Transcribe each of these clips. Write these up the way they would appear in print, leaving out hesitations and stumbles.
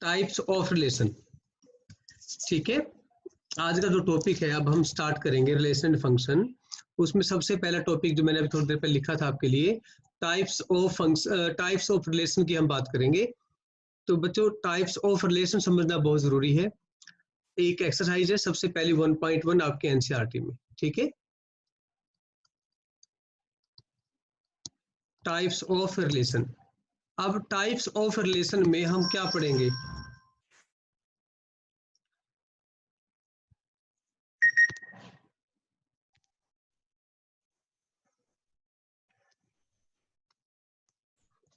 Types of relation. ठीक है, आज का जो टॉपिक है अब हम स्टार्ट करेंगे रिलेशन फंक्शन। उसमें सबसे पहला टॉपिक जो मैंने अभी थोड़ी देर पहले लिखा था आपके लिए, टाइप्स ऑफ रिलेशन की हम बात करेंगे। तो बच्चों टाइप्स ऑफ रिलेशन समझना बहुत जरूरी है। एक एक्सरसाइज है सबसे पहली 1.1 आपके एनसीईआरटी में। ठीक है, टाइप्स ऑफ रिलेशन। अब टाइप्स ऑफ रिलेशन में हम क्या पढ़ेंगे?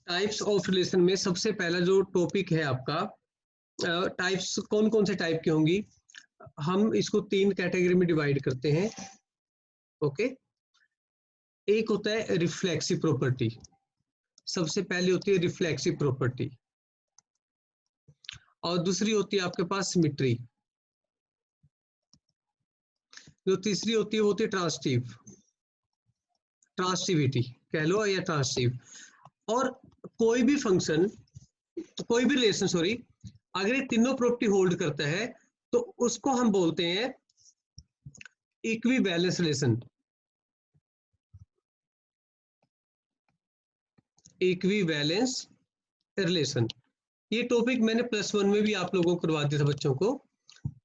टाइप्स ऑफ रिलेशन में सबसे पहला जो टॉपिक है आपका, टाइप्स कौन कौन से टाइप की होंगी। हम इसको 3 कैटेगरी में डिवाइड करते हैं। ओके, एक होता है रिफ्लेक्सिव प्रॉपर्टी। सबसे पहले होती है रिफ्लेक्सिव प्रॉपर्टी, और दूसरी होती है आपके पास सिमेट्री। जो तीसरी होती है वो होती है ट्रांसिटिविटी कह लो या ट्रांसिटिव। और कोई भी फंक्शन, कोई भी रिलेशन सॉरी, अगर ये तीनों प्रॉपर्टी होल्ड करता है तो उसको हम बोलते हैं इक्विवेलेंस रिलेशन। इक्विवेलेंस रिलेशन, ये टॉपिक मैंने +1 में भी आप लोगों को करवा दिया था बच्चों को,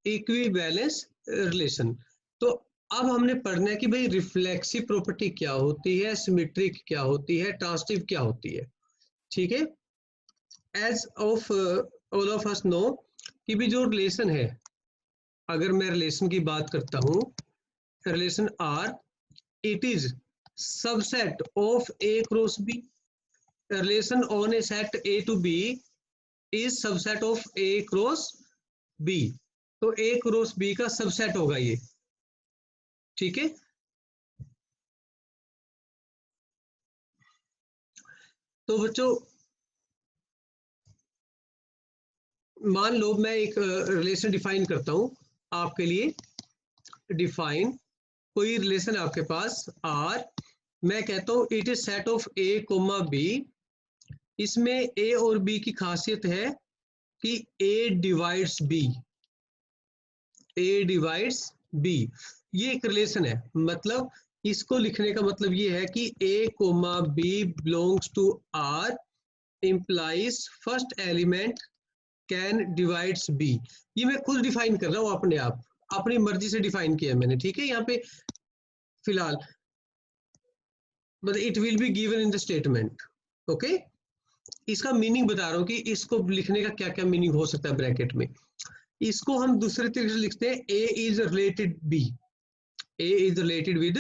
इक्विवेलेंस रिलेशन। तो अब हमने पढ़ना है कि भाई रिफ्लेक्सिव प्रॉपर्टी क्या होती है, सिमेट्रिक क्या होती है, ट्रांसिटिव क्या होती है। ठीक है, as of all of us know कि भी जो रिलेशन है, अगर मैं रिलेशन की बात करता हूं, relation R, it is subset of A cross B. Relation on a set A to B is subset of A cross B. तो ए क्रॉस बी का सबसेट होगा ये। ठीक है, तो बच्चों मान लो मैं एक रिलेशन डिफाइन करता हूं आपके लिए। डिफाइन कोई रिलेशन आपके पास आर, मैं कहता हूं it is set of A comma B. इसमें ए और बी की खासियत है कि A divides B, A divides B. ये एक रिलेशन है, मतलब इसको लिखने का मतलब ये है कि A comma B belongs to R implies first element can divides B. ये मैं खुद डिफाइन कर रहा हूं अपने आप, अपनी मर्जी से डिफाइन किया मैंने। ठीक है, यहाँ पे फिलहाल मतलब it will be given in the statement. Okay, इसका मीनिंग बता रहा हूँ कि इसको लिखने का क्या क्या मीनिंग हो सकता है ब्रैकेट में। इसको हम दूसरे तरीके से लिखते हैं A is related B, A is related with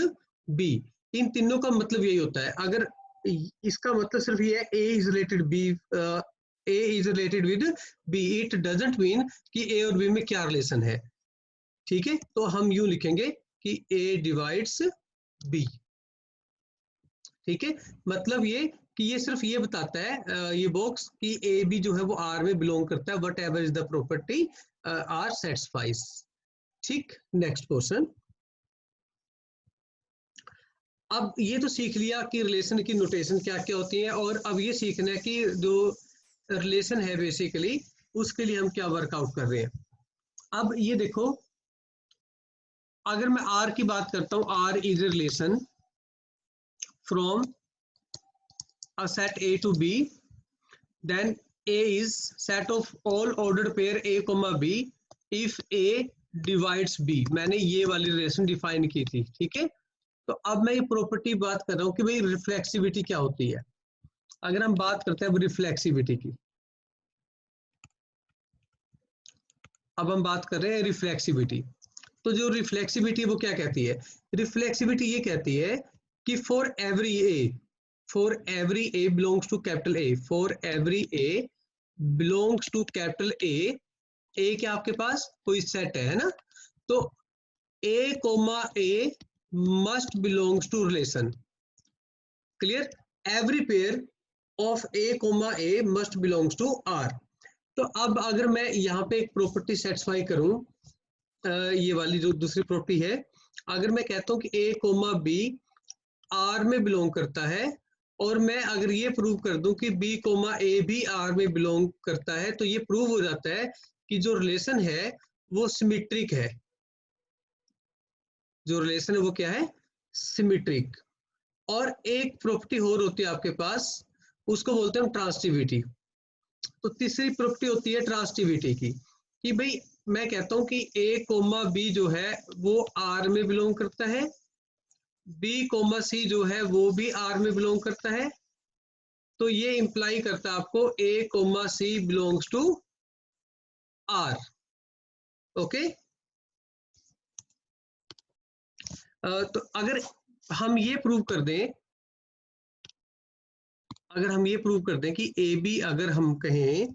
B. इन तीनों का मतलब यही होता है। अगर इसका मतलब सिर्फ ये है A is related B, A is related with B, it doesn't mean कि ए और बी में क्या रिलेशन है। ठीक है, तो हम यूं लिखेंगे कि ए डिवाइड्स बी। ठीक है, मतलब ये कि ये सिर्फ ये बताता है ये बॉक्स कि ए बी जो है वो आर में बिलोंग करता है, whatever is the property R satisfies. ठीक, नेक्स्ट क्वेश्चन। अब ये तो सीख लिया कि रिलेशन की नोटेशन क्या क्या होती है, और अब ये सीखना है कि जो रिलेशन है बेसिकली उसके लिए हम क्या वर्कआउट कर रहे हैं। अब ये देखो, अगर मैं आर की बात करता हूं, R is relation from a set A to B, then A is set of all ordered pair A comma B if A divides B। मैंने ये वाली रिलेशन डिफाइन की थी। ठीक है, तो अब मैं ये प्रॉपर्टी बात कर रहा हूँ कि भाई रिफ्लेक्सिविटी क्या होती है। अगर हम बात करते हैं अब रिफ्लेक्सिविटी की, अब हम बात कर रहे हैं रिफ्लेक्सिविटी। तो जो रिफ्लेक्सिविटी वो क्या कहती है? रिफ्लेक्सिविटी ये कहती है कि for every A belongs to capital A, for every A belongs to capital A क्या आपके पास कोई सेट है ना, तो A comma A must belongs to relation। Clear? Every pair of A comma A must belongs to R। तो अब अगर मैं यहाँ पे एक प्रॉपर्टी सेटिस्फाई करूं, ये वाली जो दूसरी प्रॉपर्टी है, अगर मैं कहता हूं कि A comma B R में बिलोंग करता है, और मैं अगर ये प्रूव कर दूं कि बी कोमा ए भी आर में बिलोंग करता है, तो ये प्रूव हो जाता है कि जो रिलेशन है वो सिमेट्रिक है। जो रिलेशन है वो क्या है? सिमेट्रिक। और एक प्रॉपर्टी और होती है आपके पास, उसको बोलते हैं ट्रांसिटिविटी। तो तीसरी प्रॉपर्टी होती है ट्रांसिटिविटी की, कि भाई मैं कहता हूं कि ए कोमा बी जो है वो आर में बिलोंग करता है, बी कोमा सी जो है वो भी आर में बिलोंग करता है। तो ये इंप्लाई करता है आपको A comma C belongs to R. Okay, तो अगर हम ये प्रूव कर दें, कि ए बी, अगर हम कहें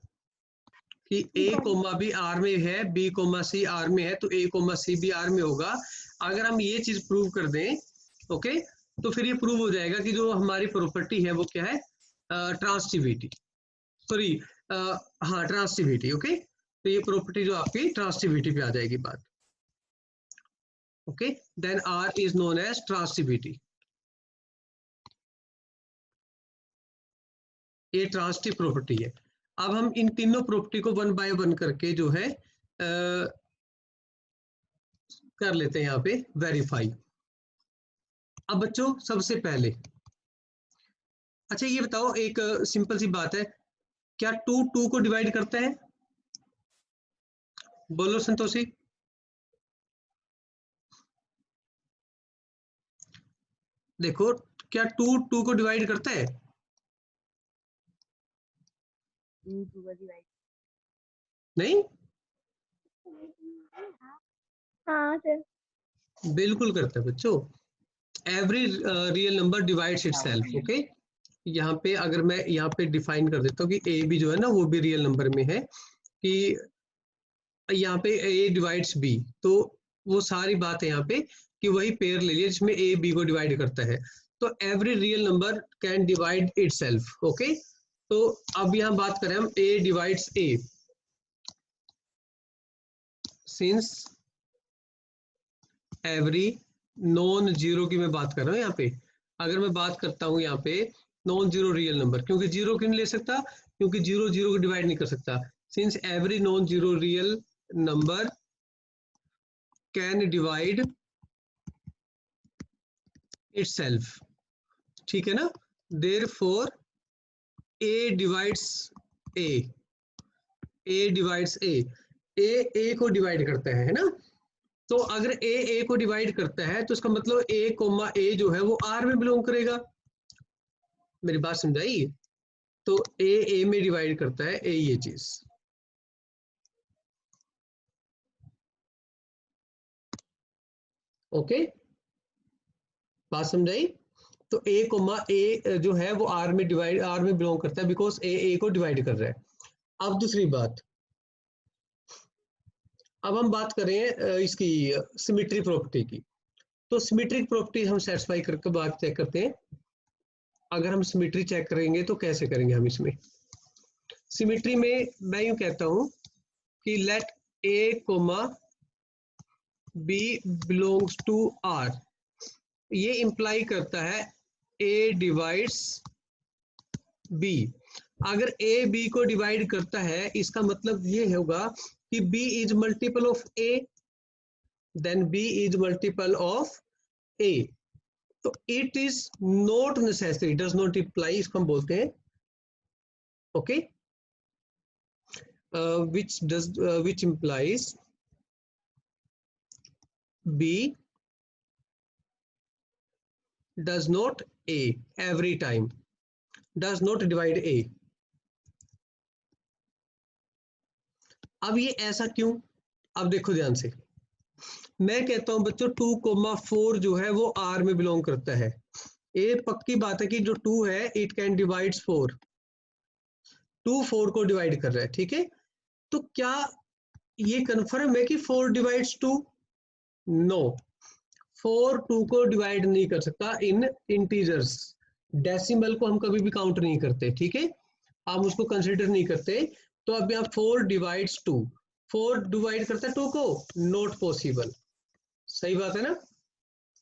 कि ए कोमा बी आर में है, बी कोमा सी आर में है, तो ए कोमा सी भी आर में होगा। अगर हम ये चीज प्रूव कर दें, ओके, तो फिर ये प्रूव हो जाएगा कि जो हमारी प्रॉपर्टी है वो क्या है? ट्रांसिटिविटी। सॉरी, हाँ, ट्रांसिटिविटी। ओके, तो ये प्रॉपर्टी जो आपकी ट्रांसिटिविटी पे आ जाएगी बात। Okay, then R is known as transitivity. ये ट्रांसिटिव प्रॉपर्टी है। अब हम इन तीनों प्रॉपर्टी को वन बाय वन करके जो है कर लेते हैं यहाँ पे वेरीफाई। अब बच्चों सबसे पहले, अच्छा ये बताओ, एक सिंपल सी बात है, क्या 2 को डिवाइड करता है? बोलो संतोषी। देखो, क्या 2 को डिवाइड करता है? नहीं, हाँ सर। बिल्कुल करता है बच्चों। Every real number divides itself. Okay, यहाँ पे अगर मैं यहाँ पे डिफाइन कर देता हूँ कि ए बी जो है ना वो भी रियल नंबर में है, कि यहाँ पे ए डिवाइड्स बी, तो वो सारी बात है यहाँ पे कि वही पेयर ले लिया जिसमें ए बी को डिवाइड करता है। तो every real number can divide itself. Okay, तो अब यहाँ बात करें हम ए डिवाइड्स ए, सिंस एवरी नॉन जीरो की मैं बात कर रहा हूँ यहाँ पे। अगर मैं बात करता हूँ यहाँ पे नॉन जीरो रियल नंबर, क्योंकि जीरो क्यों नहीं ले सकता? क्योंकि जीरो जीरो को डिवाइड नहीं कर सकता। Since every non zero real number can divide itself, ठीक है ना? Therefore A divides A, A divides A को डिवाइड करता है ना? तो अगर ए को डिवाइड करता है तो इसका मतलब ए कोमा ए जो है वो आर में बिलोंग करेगा। मेरी बात समझाई? तो ए में डिवाइड करता है, ये चीज। ओके, बात समझाई? तो ए कोमा ए जो है वो आर में बिलोंग करता है, बिकॉज ए को डिवाइड कर रहा है। अब दूसरी बात, अब हम बात करें इसकी सिमेट्री प्रॉपर्टी की। तो सिमेट्रिक प्रॉपर्टी हम सेटिस्फाई करके बात चेक करते हैं। अगर हम सिमेट्री चेक करेंगे तो कैसे करेंगे हम इसमें? सिमेट्री में मैं यूं कहता हूं कि let A comma B belongs to R, ये इंप्लाई करता है ए डिवाइड्स बी। अगर ए बी को डिवाइड करता है, इसका मतलब ये होगा कि B is multiple of A, then B is multiple of A. तो it is not necessary, does not imply, इसको हम बोलते हैं okay, which implies B does not A every time, does not divide A। अब ये ऐसा क्यों? अब देखो ध्यान से, मैं कहता हूं बच्चों 2,4 जो है वो R में बिलोंग करता है। ये पक्की बात है कि जो 2 है इट कैन डिवाइड्स 4, 2 4 को डिवाइड कर रहा है, ठीक है? तो क्या ये कंफर्म है कि 4 डिवाइड्स 2? नो, 4 2 को डिवाइड नहीं कर सकता इन इंटीजर्स। डेसिमल को हम कभी भी काउंट नहीं करते, ठीक है? हम उसको कंसिडर नहीं करते। तो अब यहाँ 4 डिवाइड्स 2, 4 डिवाइड करता है 2 को? Not possible. सही बात है ना?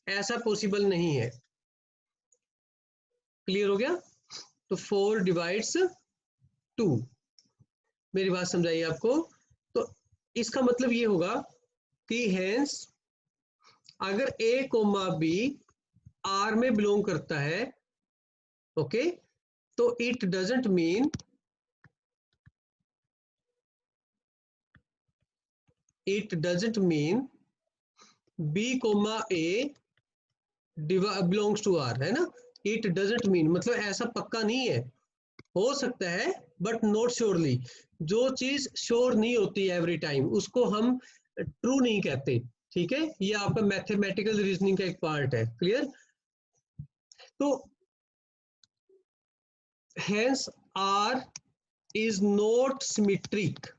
ऐसा पॉसिबल नहीं है। क्लियर हो गया? तो 4 डिवाइड्स 2। मेरी बात समझाइए आपको। तो इसका मतलब ये होगा कि हेंस अगर ए कोमा बी आर में बिलोंग करता है, ओके, तो it doesn't mean B comma A belongs to R, है ना। इट डजंट मीन मतलब ऐसा पक्का नहीं है, हो सकता है बट नॉट श्योरली। जो चीज श्योर नहीं होती एवरी टाइम उसको हम ट्रू नहीं कहते, ठीक है। ये आपका मैथमेटिकल रीजनिंग का एक पार्ट है, क्लियर। तो hence R is not symmetric,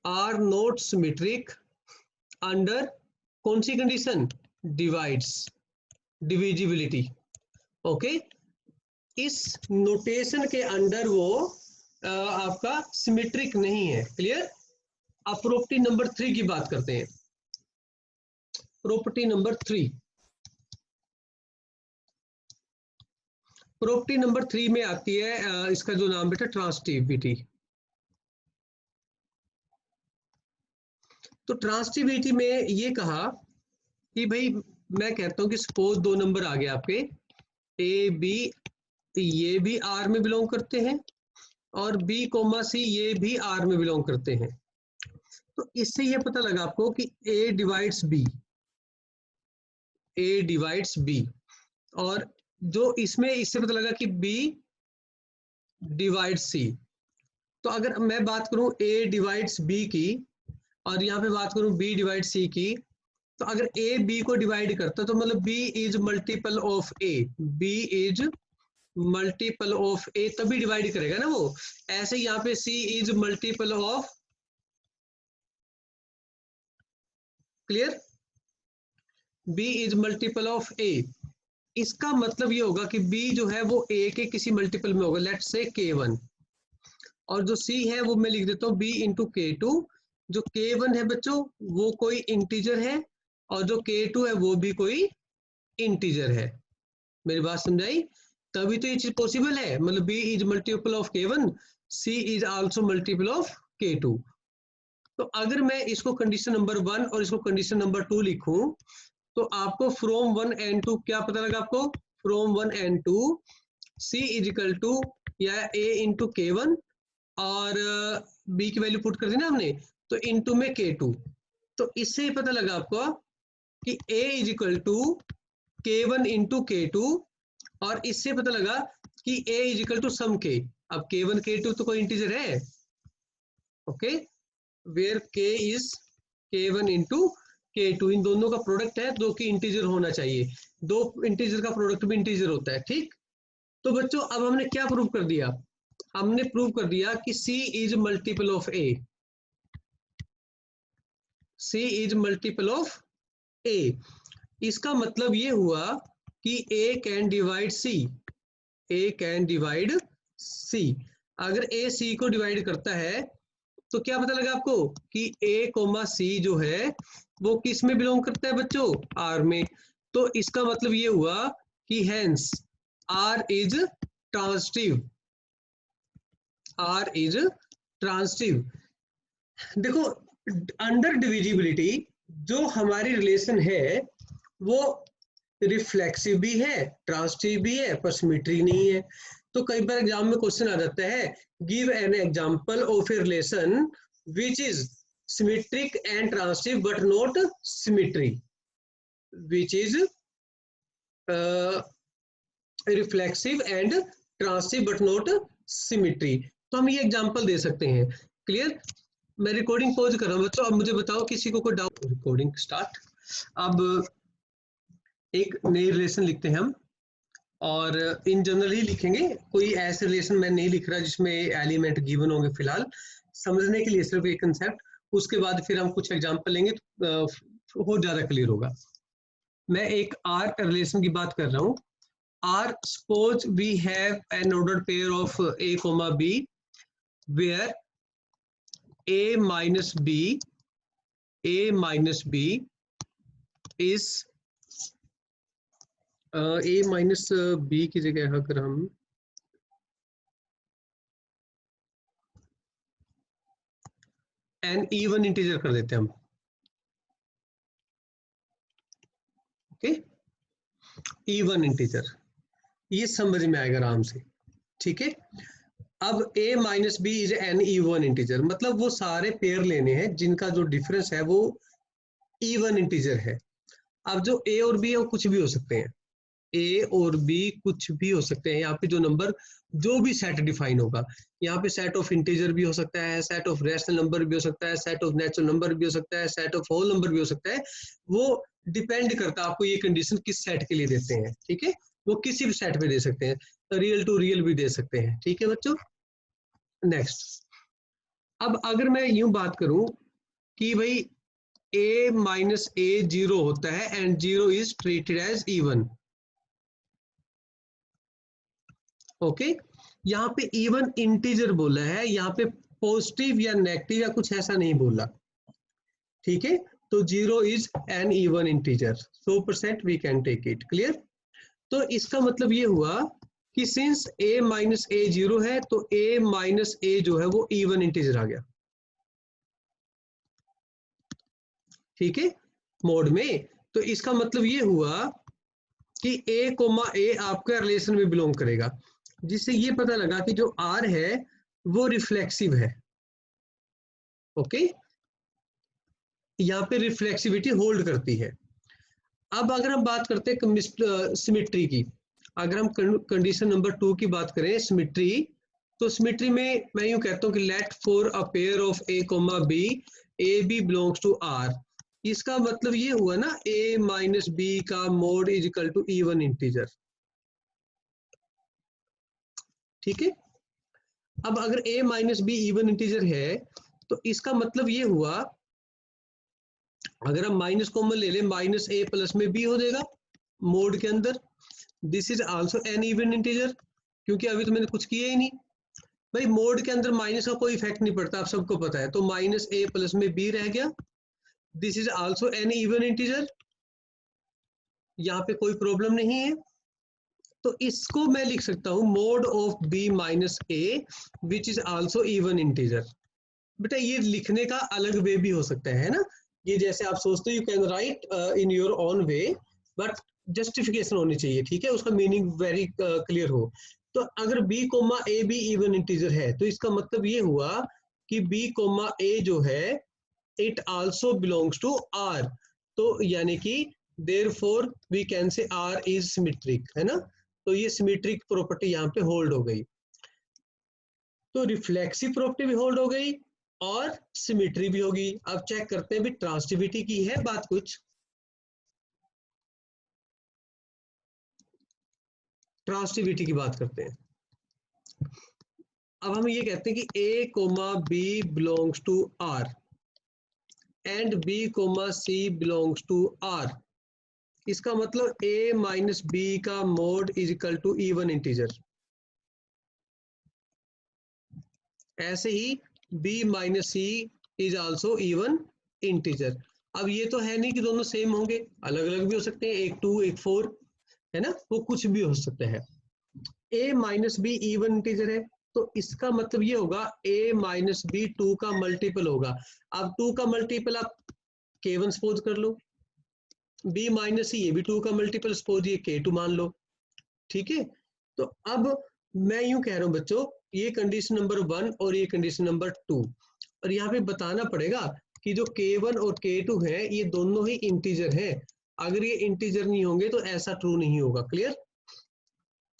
are not symmetric under कौन सी कंडीशन, डिवाइड्स, डिविजिबिलिटी, ओके। इस नोटेशन के अंडर वो आपका सिमेट्रिक नहीं है, क्लियर। अब प्रॉपर्टी नंबर 3 की बात करते हैं। प्रॉपर्टी नंबर 3, प्रॉपर्टी नंबर 3 में आती है इसका जो नाम बेटा ट्रांसटिविटी। तो ट्रांसटिविटी में ये कहा कि भाई मैं कहता हूं कि सपोज 2 नंबर आ गए आपके ए बी, ये भी आर में बिलोंग करते हैं और बी कोमा सी ये भी आर में बिलोंग करते हैं। तो इससे ये पता लगा आपको कि ए डिवाइड्स बी, और जो इसमें इससे पता लगा कि बी डिवाइड्स सी। तो अगर मैं बात करूं ए डिवाइड्स बी की और यहाँ पे बात करूं बी डिवाइड सी की, तो अगर ए बी को डिवाइड करता तो मतलब B is multiple of A, B is multiple of A तभी डिवाइड करेगा ना वो। ऐसे यहाँ पे C is multiple of, clear, B is multiple of A. इसका मतलब ये होगा कि बी जो है वो ए के किसी मल्टीपल में होगा, लेट्स से K1, और जो सी है वो मैं लिख देता हूँ बी इंटू K2। जो K1 है बच्चों वो कोई इंटीजर है और जो K2 है वो भी कोई इंटीजर है। मेरी बात समझाई, तभी तो ये चीज पॉसिबल है। मतलब B is multiple of K1, C is also multiple of K2। तो अगर मैं इसको कंडीशन नंबर 1 और इसको कंडीशन नंबर 2 लिखूं तो आपको फ्रॉम 1 and 2 क्या पता लगा आपको, from 1 and 2 C is equal to या ए इंटू K1 और बी की वैल्यू पुट कर दी ना हमने, तो इंटू में K2। तो इससे ही पता लगा आपको कि A is equal to K1 into K2, और इससे पता लगा कि A is equal to some K। अब K1 K2 तो कोई इंटीजर है, okay, where K is K1 into K2, इन दोनों का प्रोडक्ट है जो कि इंटीजर होना चाहिए। दो इंटीजर का प्रोडक्ट भी इंटीजर होता है, ठीक। तो बच्चों अब हमने क्या प्रूव कर दिया, हमने प्रूव कर दिया कि C is multiple of A, C is multiple of A। इसका मतलब ये हुआ कि A can divide C, A can divide C। अगर A C को डिवाइड करता है तो क्या पता लगा आपको कि A कोमा C जो है वो किस में बिलोंग करता है बच्चों, R में। तो इसका मतलब ये हुआ कि hence R is transitive, R is transitive. देखो अंडर डिविजिबिलिटी जो हमारी रिलेशन है वो रिफ्लेक्सिव भी है, ट्रांजिटिव भी है, पर सिमेट्री नहीं है। तो कई बार एग्जाम में क्वेश्चन आ जाता है, give an example of a relation which is symmetric and transitive but not symmetry, which is reflexive and transitive but not symmetry. तो हम ये एग्जांपल दे सकते हैं, क्लियर। मैं रिकॉर्डिंग पॉज कर रहा हूँ बच्चों, अब मुझे बताओ किसी को कोई डाउट। Recording start. अब एक नई रिलेशन लिखते हैं हम, और इन जनरल ही लिखेंगे, कोई ऐसे रिलेशन मैं नहीं लिख रहा जिसमें एलिमेंट गिवन होंगे फिलहाल, समझने के लिए सिर्फ एक कंसेप्ट। उसके बाद फिर हम कुछ एग्जांपल लेंगे तो बहुत ज्यादा क्लियर होगा। मैं एक आर रिलेशन की बात कर रहा हूँ। R suppose we have an ordered pair of A comma B where a minus b is A minus B की जगह अगर हम एन इवन इंटीजर कर देते हैं हम, ओके, इवन इंटीजर, ये समझ में आएगा आराम से, ठीक है। अब a minus B is an even integer, मतलब वो सारे पेयर लेने हैं जिनका जो डिफरेंस है वो इवन इंटीजर है। अब जो a और b है वो कुछ भी हो सकते हैं, ए और बी कुछ भी हो सकते हैं। यहाँ पे जो नंबर, जो भी सेट डिफाइन होगा, यहाँ पे सेट ऑफ इंटीजर भी हो सकता है, सेट ऑफ रैशनल नंबर भी हो सकता है, सेट ऑफ नेचुरल नंबर भी हो सकता है, सेट ऑफ होल नंबर भी हो सकता है। वो डिपेंड करता है आपको ये कंडीशन किस सेट के लिए देते हैं, ठीक है। वो किसी भी सेट पे दे सकते हैं, रियल टू रियल भी दे सकते हैं, ठीक है बच्चों। नेक्स्ट, अब अगर मैं यूं बात करूं कि भाई a माइनस ए जीरो होता है and zero is treated as even, okay. यहाँ पे इवन इंटीजर बोला है, यहाँ पे पॉजिटिव या नेगेटिव या कुछ ऐसा नहीं बोला, ठीक है। तो zero is an even integer, 100% we can take it, clear. तो इसका मतलब ये हुआ कि since a minus A zero है तो a माइनस ए जो है वो इवन इंटीजर आ गया, ठीक है, मोड में। तो इसका मतलब ये हुआ कि a कोमा ए आपका रिलेशन में बिलोंग करेगा, जिससे ये पता लगा कि जो r है वो रिफ्लेक्सिव है, ओके। यहाँ पे रिफ्लेक्सिविटी होल्ड करती है। अब अगर हम बात करते हैं सिमिट्री की, अगर हम कंडीशन नंबर 2 की बात करें सिमिट्री, तो सिमिट्री में मैं यूं कहता हूं कि let for a pair of a comma B A B belongs to r। इसका मतलब ये हुआ ना a माइनस बी का mod is equal to even integer, ठीक है। अब अगर a minus B even integer है तो इसका मतलब ये हुआ, अगर हम माइनस कॉमन ले लें, माइनस ए प्लस में बी हो जाएगा मोड के अंदर। This is also an even integer, क्योंकि अभी तो मैंने कुछ किया ही नहीं भाई, मोड के अंदर माइनस का कोई इफेक्ट नहीं पड़ता, आप सबको पता है। तो माइनस ए प्लस में बी रह गया, this is also an even integer, यहाँ पे कोई प्रॉब्लम नहीं है। तो इसको मैं लिख सकता हूँ mod of B minus A which is also even integer. बेटा ये लिखने का अलग वे भी हो सकता है ना, ये जैसे आप सोचते हो you can write in your own way, but justification होनी चाहिए, ठीक है, उसका मीनिंग वेरी क्लियर हो। तो अगर b कोमा ए भी इवन इंटीजर है तो इसका मतलब ये हुआ कि b कोमा ए जो है it also belongs to r। तो यानी कि therefore we can say r is symmetric, है ना। तो ये सिमेट्रिक प्रॉपर्टी यहाँ पे होल्ड हो गई, तो रिफ्लेक्सिव प्रॉपर्टी भी होल्ड हो गई और सिमेट्री भी होगी। अब चेक करते हैं भी ट्रांसिटिविटी की है बात कुछ, ट्रांसिटिविटी की बात करते हैं। अब हम ये कहते हैं कि a comma B belongs to r and b comma C belongs to r। इसका मतलब a माइनस बी का mod is equal to even integer, ऐसे ही b minus C is also even integer. अब ये तो है नहीं कि दोनों सेम होंगे, अलग अलग भी हो सकते हैं, एक 2 एक 4, है ना, वो कुछ भी हो सकता है। a minus B even integer है तो इसका मतलब ये होगा a माइनस बी 2 का मल्टीपल होगा। अब 2 का मल्टीपल आप k1 सपोज कर लो, b माइनस ये भी 2 का मल्टीपल सपोज ये k2 मान लो, ठीक है। तो अब मैं यूं कह रहा हूं बच्चों, ये कंडीशन नंबर 1 और ये कंडीशन नंबर 2, और यहाँ पे बताना पड़ेगा कि जो k1 और k2 है ये दोनों ही इंटीजर हैं। अगर ये इंटीजर नहीं होंगे तो ऐसा ट्रू नहीं होगा, clear.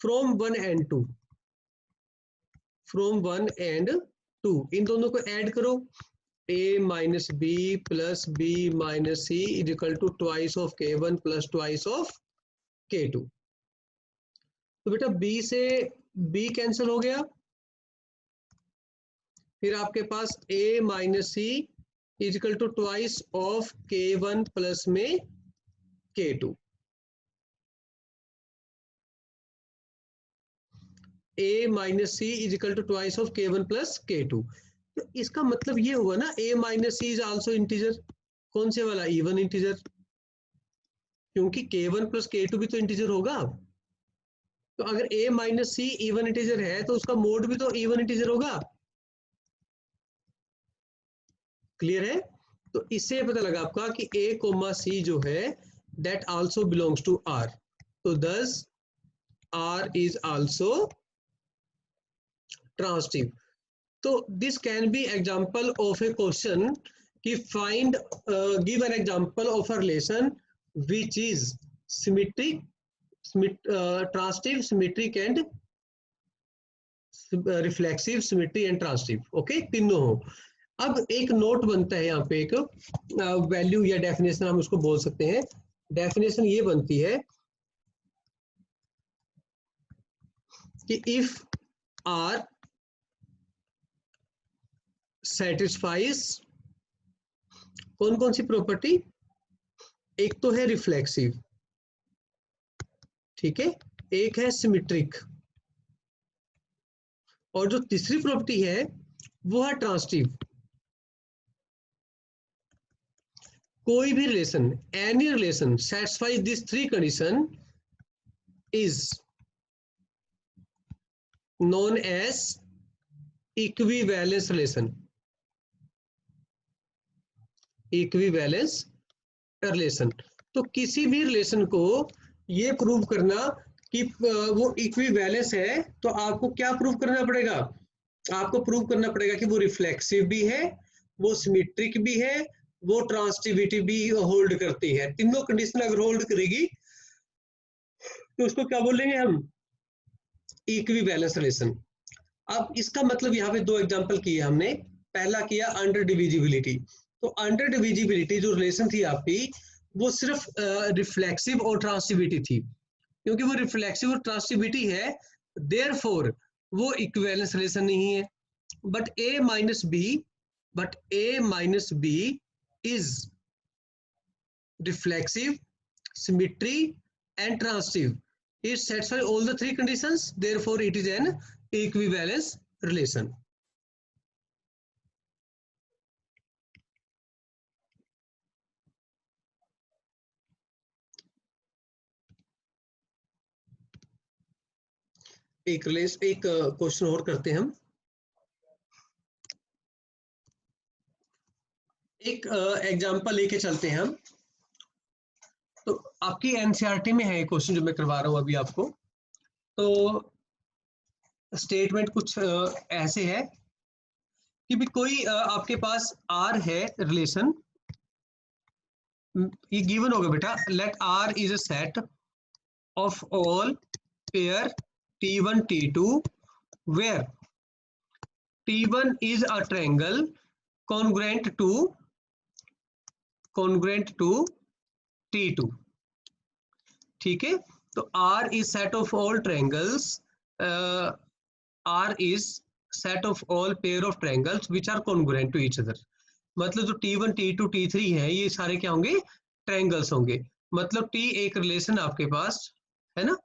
From 1 and 2, from 1 and 2 इन दोनों को ऐड करो, a minus B plus B minus C is equal to twice of k1 plus twice of k2। तो बेटा b से b कैंसिल हो गया, फिर आपके पास a minus C is equal to twice of k1 plus में k2, a minus C is equal to twice of k1 plus k2। तो इसका मतलब ये हुआ ना a minus C is also integer, कौन से वाला, इवन इंटीजर। क्योंकि k1 प्लस k2 भी तो इंटीजर होगा। तो अगर a minus C even integer है तो उसका मोड भी तो इवन इंटीजर होगा। क्लियर है? तो इससे पता लगा आपका कि a कोमा सी जो है that also belongs to r। तो thus r is also transitive. तो this can be example of a question कि find give an example of a relation which is symmetric, transitive, symmetric and reflexive, symmetry and transitive. Okay, तीनों हो। अब एक note बनता है यहाँ पे, एक वैल्यू या डेफिनेशन हम उसको बोल सकते हैं। डेफिनेशन ये बनती है कि इफ आर सेटिस्फाइज कौन कौन सी प्रॉपर्टी, एक तो है रिफ्लेक्सिव, ठीक है, एक है सिमेट्रिक, और जो तीसरी प्रॉपर्टी है वो है ट्रांजिटिव। कोई भी relation, any relation satisfies this three condition is known as equivalence relation। Equivalence relation. तो किसी भी रिलेशन को ये प्रूव करना कि वो इक्विवेलेंस है, तो आपको क्या प्रूव करना पड़ेगा? आपको प्रूव करना पड़ेगा कि वो रिफ्लेक्सिव भी है, वो सिमेट्रिक भी है, वो ट्रांजिटिविटी भी होल्ड करती है। तीनों कंडीशन अगर होल्ड करेगी तो उसको क्या बोलेंगे हम? Equivalence relation. अब इसका मतलब यहाँ पे दो एग्जांपल किए हमने। पहला किया अंडर डिविजिबिलिटी। तो अंडर डिविजिबिलिटी जो रिलेशन थी आपकी, वो सिर्फ रिफ्लेक्सिव और ट्रांजिटिविटी थी। क्योंकि वो रिफ्लेक्सिव और ट्रांजिटिविटी है, देयरफॉर वो इक्विवेलेंस रिलेशन नहीं है। But A minus B is reflexive, symmetry and transitive. It satisfies all the three conditions, therefore it is an equivalence relation. एक क्वेश्चन और करते हैं हम। एक एग्जांपल लेके चलते हैं हम। तो आपकी एनसीईआरटी में है क्वेश्चन जो मैं करवा रहा हूं अभी आपको। तो स्टेटमेंट कुछ ऐसे है कि भी कोई आपके पास आर है रिलेशन, ये गिवन होगा बेटा, let R is a set of all pair T1 T2 where T1 is a triangle congruent to T2। ठीक है, तो R is set of all triangles, R is set of all pair of triangles which are congruent to each other। मतलब जो T1 T2 T3 है ये सारे क्या होंगे? ट्रायंगल्स होंगे। मतलब T एक रिलेशन आपके पास है ना,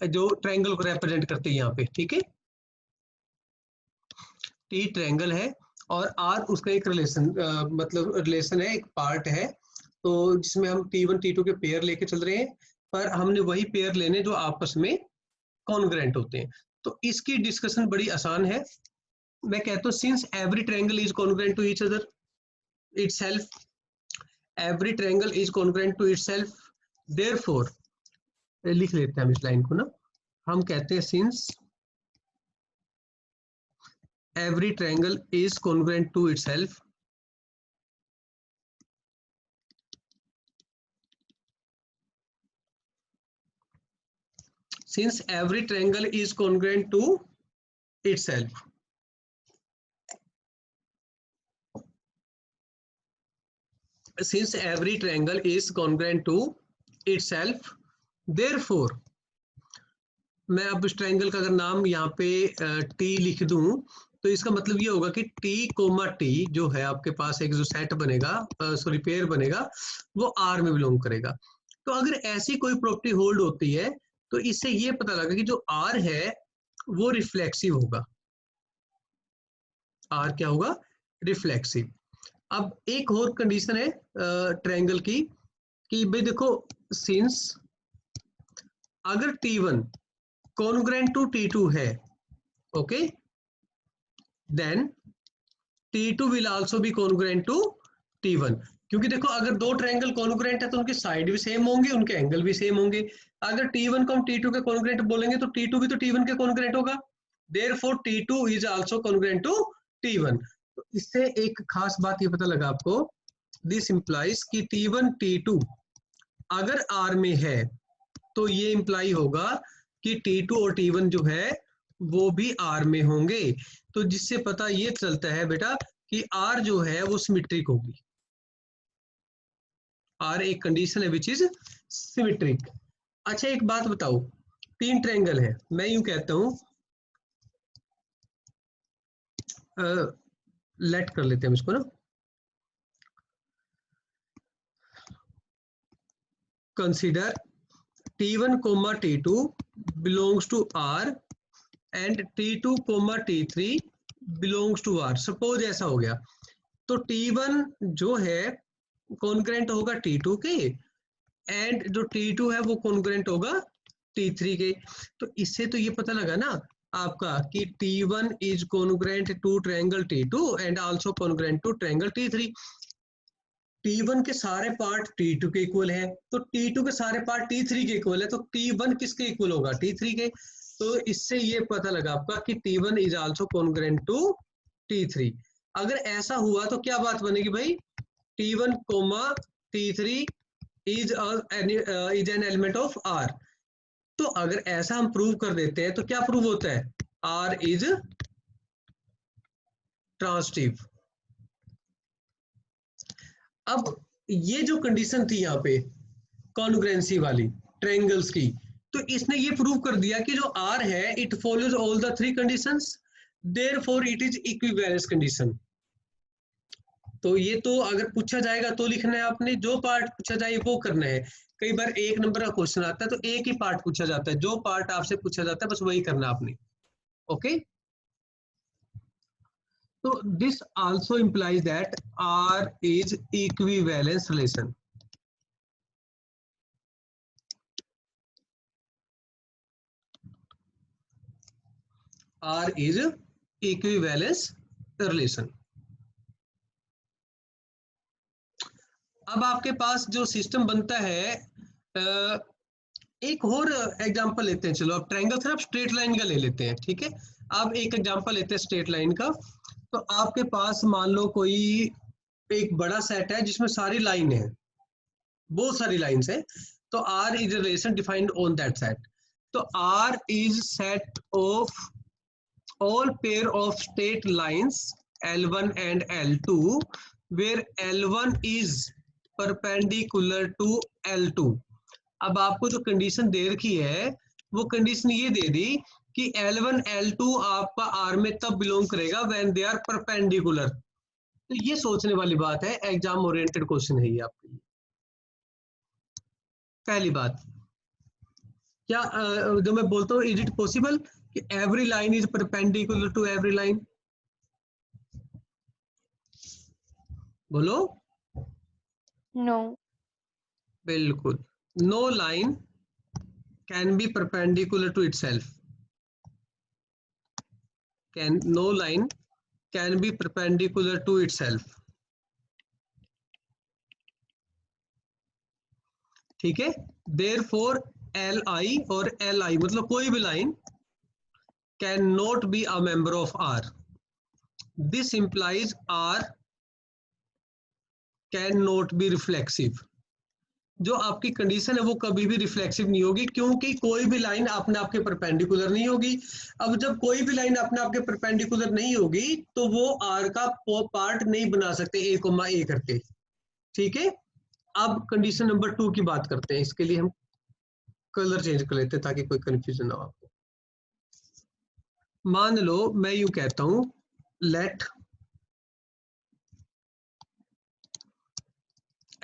जो ट्रायंगल को रिप्रेजेंट करते हैं यहाँ पे। ठीक है, T ट्रायंगल है और R उसका एक रिलेशन, मतलब रिलेशन है, एक पार्ट है। तो जिसमें हम T1 T2 के पेयर लेके चल रहे हैं, पर हमने वही पेयर लेने जो आपस में कॉन्ग्रुएंट होते हैं। तो इसकी डिस्कशन बड़ी आसान है। मैं कहता हूँ since every triangle is congruent to each other itself, every triangle is congruent to itself, therefore, लिख लेते हैं हम इस लाइन को ना, हम कहते हैं since every triangle is congruent to itself, since every triangle is congruent to itself, since every triangle is congruent to itself, therefore, मैं अब इस ट्रायंगल का अगर नाम यहाँ पे T लिख दूं तो इसका मतलब ये होगा कि T कोमा T जो है आपके पास एक जो सेट बनेगा, सॉरी पेयर बनेगा, वो R में बिलोंग करेगा। तो अगर ऐसी कोई प्रॉपर्टी होल्ड होती है तो इससे ये पता लगा कि जो R है वो रिफ्लेक्सिव होगा। R क्या होगा? रिफ्लेक्सिव। अब एक और कंडीशन है ट्रायंगल की कि भाई देखो, सिंस अगर T1 कॉन्ग्रुएंट टू T2 है, okay, then T2 will also be congruent to T1। क्योंकि देखो, अगर दो ट्रायंगल कॉन्ग्रुएंट है तो उनके साइड भी सेम होंगे, उनके एंगल भी सेम होंगे। अगर T1 को हम T2 के कॉन्ग्रुएंट बोलेंगे तो T2 भी तो T1 के कॉन्ग्रुएंट होगा, therefore T2 is also congruent to T1। तो इससे एक खास बात ये पता लगा आपको, दिस इंप्लाइज कि T1 T2 अगर R में है तो ये इंप्लाई होगा कि T2 और T1 जो है वो भी R में होंगे। तो जिससे पता ये चलता है बेटा कि R जो है वो सिमेट्रिक होगी। R एक कंडीशन है विच इज सिमेट्रिक। अच्छा एक बात बताओ, तीन ट्रायंगल है, मैं यूं कहता हूं, लेट कर लेते हैं इसको ना, consider T1 comma T2 belongs to R and T2 comma T3 belongs to R। Suppose ऐसा हो गया तो T1 जो है कॉन्ग्रुएंट होगा T2 के, एंड जो T2 है वो कॉन्ग्रुएंट होगा T3 के। तो इससे तो ये पता लगा ना आपका कि T1 is congruent to triangle T2 and also congruent to triangle T3। T1 के सारे पार्ट T2 के इक्वल है, तो T2 के सारे पार्ट T3 के इक्वल है, तो T1 किसके इक्वल होगा? T3 के। तो इससे ये पता लगा आपका कि T1 is also congruent to T3। अगर ऐसा हुआ तो क्या बात बनेगी भाई? T1 comma T3 is an element of R। तो अगर ऐसा हम प्रूव कर देते हैं तो क्या प्रूव होता है? R is transitive. अब ये जो कंडीशन थी यहाँ पे कॉन्ग्रुएंसी वाली ट्रायंगल्स की, तो इसने ये प्रूव कर दिया कि जो R है it follows all the three conditions, therefore it is equivalence condition. तो ये तो अगर पूछा जाएगा तो लिखना है आपने, जो पार्ट पूछा जाए वो करना है। कई बार एक नंबर का क्वेश्चन आता है तो एक ही पार्ट पूछा जाता है, जो पार्ट आपसे पूछा जाता है बस वही करना आपने, ओके। तो this also implies that R is equivalence relation. R is equivalence relation। अब आपके पास जो सिस्टम बनता है, एक और एग्जांपल लेते हैं। चलो अब ट्रायंगल से आप स्ट्रेट लाइन का ले लेते हैं, ठीक है। अब एक एग्जांपल लेते हैं स्ट्रेट लाइन का। तो आपके पास मान लो कोई एक बड़ा सेट है जिसमें सारी लाइन है, बहुत सारी लाइंस है। तो R is relation defined on that set. तो R is set of all pair of straight lines L1 and L2 where L1 is perpendicular to L2। अब आपको जो कंडीशन दे रखी है वो कंडीशन ये दे दी कि L1 L2 आपका R में तब बिलोंग करेगा when they are perpendicular। तो ये सोचने वाली बात है, एग्जाम ओरिएंटेड क्वेश्चन है ये आपके लिए। पहली बात, क्या जो मैं बोलता हूँ, इज इट पॉसिबल कि every line is perpendicular to every line? बोलो। No. बिल्कुल, no line can be perpendicular to itself. No line can be perpendicular to itself, ठीक है। देयरफॉर एल आई और एल आई मतलब कोई भी line can not be a member of R. This implies R can not be reflexive. जो आपकी condition है वो कभी भी रिफ्लेक्सिव नहीं होगी, क्योंकि कोई भी लाइन अपने आप के परपेंडिकुलर नहीं होगी। अब जब कोई भी लाइन अपने आप के परपेंडिकुलर नहीं होगी तो वो आर का पार्ट नहीं बना सकते ए कोमा ए करके, ठीक है। अब कंडीशन नंबर 2 की बात करते हैं। इसके लिए हम कलर चेंज कर लेते हैं ताकि कोई कंफ्यूजन ना हो आपको। मान लो मैं यूं कहता हूं, late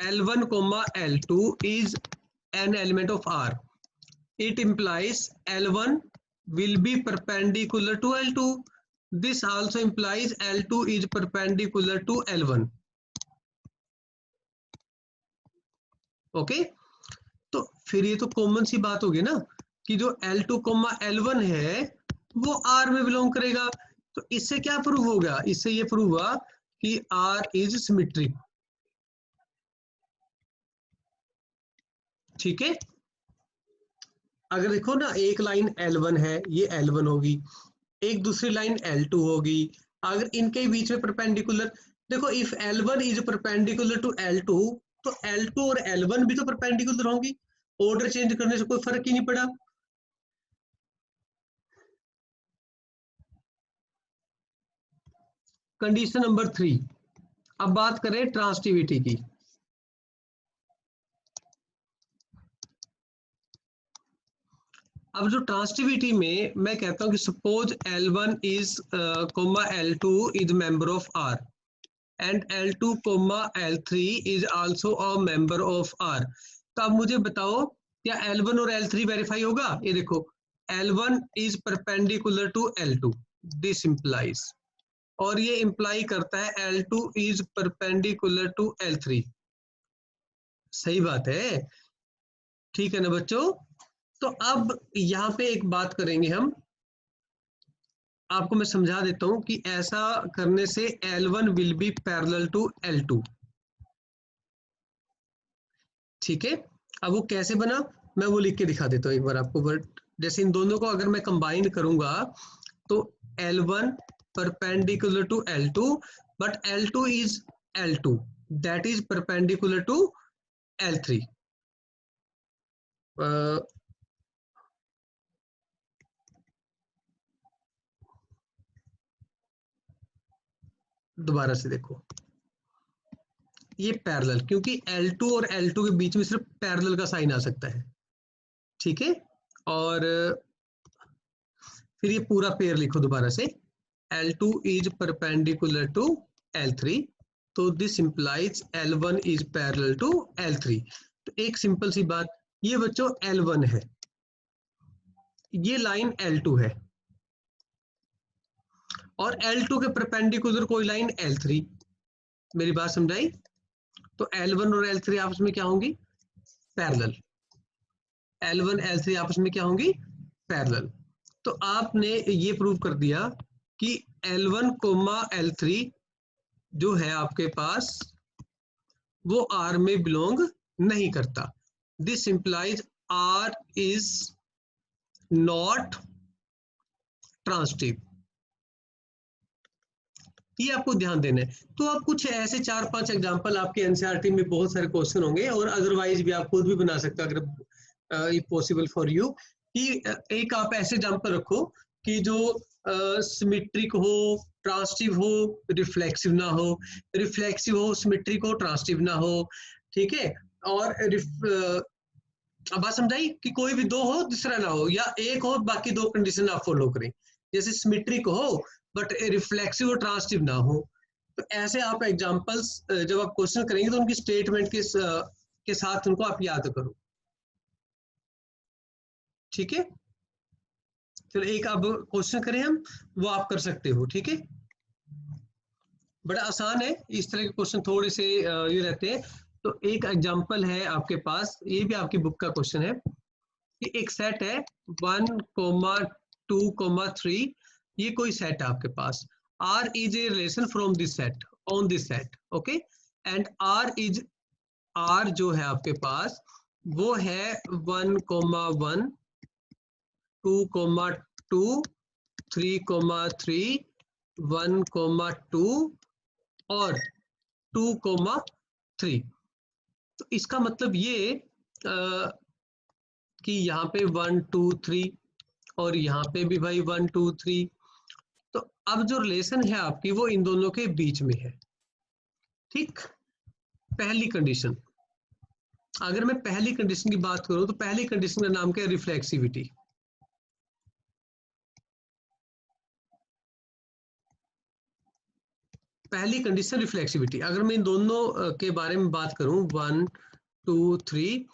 L1 comma L2 is an element of R। It implies L1 will be perpendicular to L2। This also implies L2 is perpendicular to L1। Okay, तो फिर ये तो कॉमन सी बात होगी ना कि जो L2, L1 है वो R में बिलोंग करेगा। तो इससे क्या प्रूव होगा? इससे ये प्रूव हुआ कि R इज सिमेट्रिक। ठीक है, अगर देखो ना, एक लाइन L1 है, ये L1 होगी, एक दूसरी लाइन L2 होगी। अगर इनके बीच में परपेंडिकुलर, देखो if L1 is perpendicular to L2, तो L2 और L1 भी तो परपेंडिकुलर होंगी। ऑर्डर चेंज करने से कोई फर्क ही नहीं पड़ा। कंडीशन नंबर 3, अब बात करें ट्रांसटिविटी की। अब जो ट्रांसटिविटी में मैं कहता हूं कि suppose L1 is L2 is member of R and L2, L3 is also a member of R। तो अब मुझे बताओ, क्या L1 और L3 वेरीफाई होगा? ये देखो, L1 is perpendicular to L2, this implies, और ये इंप्लाई करता है L2 is perpendicular to L3। सही बात है, ठीक है ना बच्चों? तो अब यहाँ पे एक बात करेंगे हम, आपको मैं समझा देता हूं कि ऐसा करने से L1 will be parallel to L2। ठीक है, अब वो कैसे बना मैं वो लिख के दिखा देता हूँ एक बार आपको। बट जैसे इन दोनों को अगर मैं कंबाइन करूंगा तो L1 perpendicular to L2, but L2 is L2 that is perpendicular to L3। दोबारा से देखो, ये पैरेलल, क्योंकि L2 और L2 के बीच में सिर्फ पैरेलल का साइन आ सकता है। ठीक है, और फिर ये पूरा पेयर लिखो दोबारा से, L2 is perpendicular to L3, तो this implies L1 is parallel to L3। तो एक सिंपल सी बात, ये बच्चों L1 है, ये लाइन L2 है, और L2 के परपेंडिकुलर कोई लाइन L3। मेरी बात समझाई? तो L1 और L3 आपस में क्या होंगी? पैरेलल। L1 L3 आपस में क्या होंगी? पैरेलल। तो आपने ये प्रूव कर दिया कि L1, L3 जो है आपके पास वो R में बिलोंग नहीं करता। This implies R is not transitive. ये आपको ध्यान देना है। तो आप कुछ ऐसे 4-5 एग्जांपल, आपके एनसीईआरटी में बहुत सारे क्वेश्चन होंगे, और अदरवाइज भी आप खुद भी बना सकते हो अगर पॉसिबल फॉर यू, कि एक आप ऐसे एग्जांपल रखो कि जो सिमेट्रिक हो, ट्रांसटिव हो, रिफ्लेक्सिव ना हो, रिफ्लेक्सिव हो, सिमेट्रिक हो, ट्रांसटिव ना हो। ठीक है, और अब बात समझाई कि कोई भी दो हो तीसरा ना हो, या एक हो बाकी दो कंडीशन आप फॉलो करें, जैसे सिमेट्रिक हो बट रिफ्लेक्सिव और ट्रांसटिव ना हो। तो ऐसे आप एग्जांपल्स जब आप क्वेश्चन करेंगे तो उनकी स्टेटमेंट के साथ उनको आप याद करो। ठीक है, चलो एक अब क्वेश्चन करें हम, वो आप कर सकते हो। ठीक है, बड़ा आसान है, इस तरह के क्वेश्चन थोड़े से ये रहते हैं। तो एक एग्जांपल है आपके पास, ये भी आपकी बुक का क्वेश्चन है कि एक सेट है 1, 2, 3, ये कोई सेट है आपके पास। R is a relation from this set on this set, okay, and R जो है आपके पास वो है 1, 1, 2, 2, 3, 1, 2 और 2, 3। तो इसका मतलब ये कि यहाँ पे 1, 2, 3 और यहाँ पे भी भाई 1, 2, 3। तो अब जो रिलेशन है आपकी वो इन दोनों के बीच में है। ठीक, पहली कंडीशन, अगर मैं पहली कंडीशन की बात करूं तो पहली कंडीशन का नाम क्या है? रिफ्लेक्सिविटी। पहली कंडीशन रिफ्लेक्सिविटी। अगर मैं इन दोनों के बारे में बात करूं, 1, 2, 3,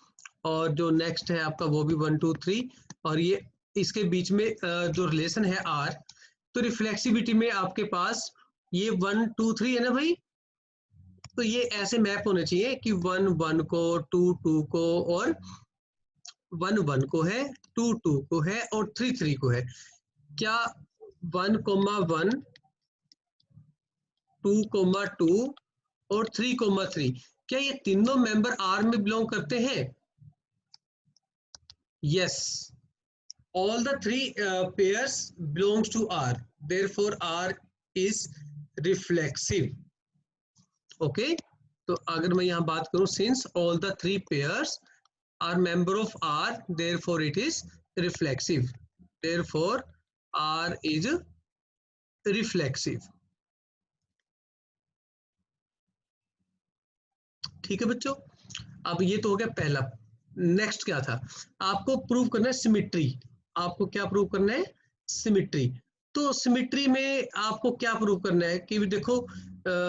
और जो नेक्स्ट है आपका वो भी 1, 2, 3, और ये इसके बीच में जो रिलेशन है R, तो रिफ्लेक्सिविटी में आपके पास ये 1, 2, 3 है ना भाई, तो ये ऐसे मैप होने चाहिए कि 1 1 को, 2 2 को, और 1 1 को है, 2 2 को है, और 3 3 को है। क्या 1 1 2 2 और 3 3 क्या ये तीनों मेंबर आर में बिलोंग करते हैं? Yes, all the three pairs belongs to R, therefore R is reflexive. Okay, तो अगर मैं यहाँ बात करूँ, since all the three pairs are member of R, therefore it is reflexive. Therefore R is reflexive. ठीक है बच्चों, अब ये तो हो गया पहला। नेक्स्ट क्या था, आपको प्रूव करना है सिमिट्री। आपको क्या प्रूव करना है? सिमिट्री। तो सिमिट्री में आपको क्या प्रूव करना है कि देखो,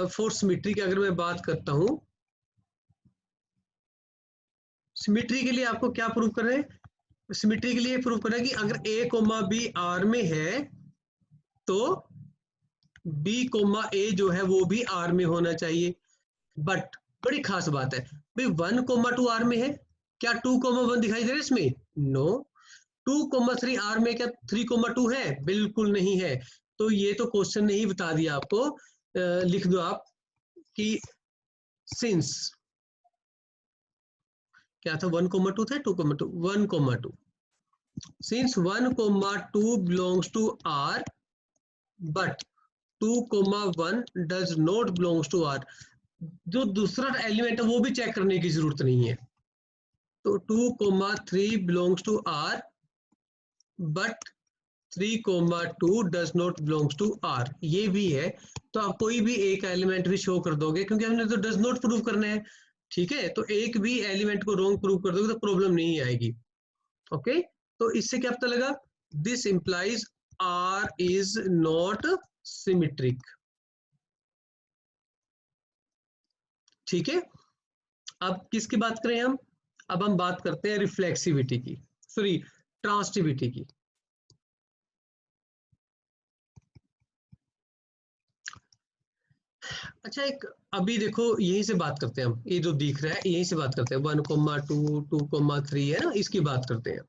फॉर सिमिट्री की अगर मैं बात करता हूं, सिमिट्री के लिए आपको क्या प्रूव करना है? सिमिट्री के लिए प्रूव करना है कि अगर ए कोमा बी आर में है तो बी कोमा ए जो है वो भी आर में होना चाहिए। बट बड़ी खास बात है भाई, 1 2 आर में है, क्या 2 1 दिखाई दे रहा है इसमें? नो। 2 3 आर में क्या 3 2 है? बिल्कुल नहीं है। तो ये तो क्वेश्चन ने ही बता दिया आपको। लिख दो आप कि सिंस क्या था, 1 2 था, 2 2, 1 2, since 1 2 belongs to R but 2 1 does not belongs to R. जो दूसरा एलिमेंट है वो भी चेक करने की जरूरत नहीं है। तो 2 3 belongs to R but 3 2 does not belongs to R, ये भी है। तो आप कोई भी एक एलिमेंट भी शो कर दोगे, क्योंकि हमने तो डज नॉट प्रूव करना है। ठीक है, तो एक भी एलिमेंट को रॉन्ग प्रूव कर दोगे तो प्रॉब्लम नहीं आएगी। ओके, तो इससे क्या पता लगा? This implies R is not symmetric. ठीक है, अब किसकी बात करें हम? अब हम बात करते हैं रिफ्लेक्सिविटी की, सॉरी ट्रांसिटिविटी की। अच्छा, एक अभी देखो यहीं से बात करते हैं हम, ये जो दिख रहा है यहीं से बात करते हैं, 1 2 2 3 है ना, इसकी बात करते हैं।